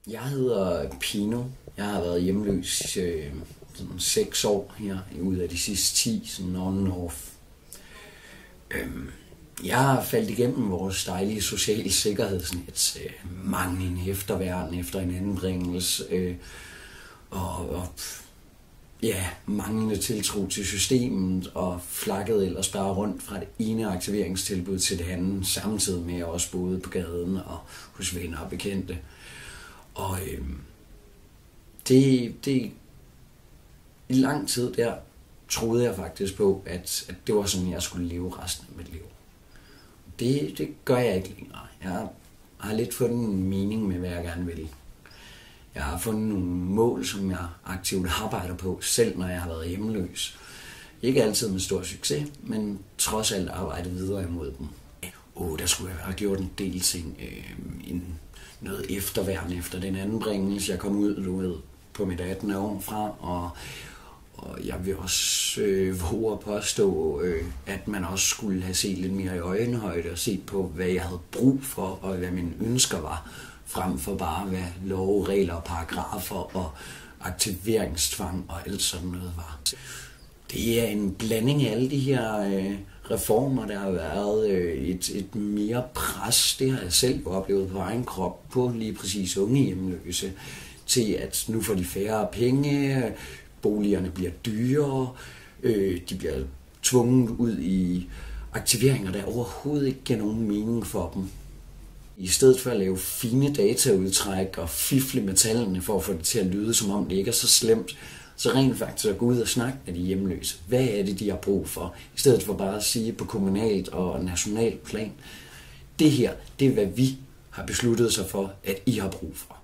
Jeg hedder Pino. Jeg har været hjemløs sådan 6 år her, ud af de sidste 10, sådan on and off. Jeg har faldet igennem vores dejlige sociale sikkerhedsnet, manglende efterværn efter en anbringelse, og manglende tiltro til systemet, og flakket ellers bare rundt fra det ene aktiveringstilbud til det andet, samtidig med også boede på gaden og hos venner og bekendte. Og det i lang tid der troede jeg faktisk på, at det var sådan, jeg skulle leve resten af mit liv. Det gør jeg ikke længere. Jeg har lidt fundet en mening med, hvad jeg gerne vil. Jeg har fundet nogle mål, som jeg aktivt arbejder på, selv når jeg har været hjemløs. Ikke altid med stor succes, men trods alt arbejde videre imod dem. Der skulle jeg have gjort en del ting. Noget efterværn efter den anbringelse. Jeg kom ud, på mit 18. år fra, og jeg vil også våge at påstå, at man også skulle have set lidt mere i øjenhøjde og set på, hvad jeg havde brug for, og hvad mine ønsker var, frem for bare, hvad love, regler og paragrafer og aktiveringstvang og alt sådan noget var. Det er en blanding af alle de her reformer, der har været et mere pres, det har jeg selv oplevet på egen krop, på lige præcis unge hjemløse, til at nu får de færre penge, boligerne bliver dyrere, de bliver tvunget ud i aktiveringer, der overhovedet ikke giver nogen mening for dem. I stedet for at lave fine dataudtræk og fifle med tallene for at få det til at lyde, som om det ikke er så slemt, så rent faktisk at gå ud og snakke med de hjemløse. Hvad er det, de har brug for? I stedet for bare at sige på kommunalt og nationalt plan, det her, det er hvad vi har besluttet sig for, at I har brug for.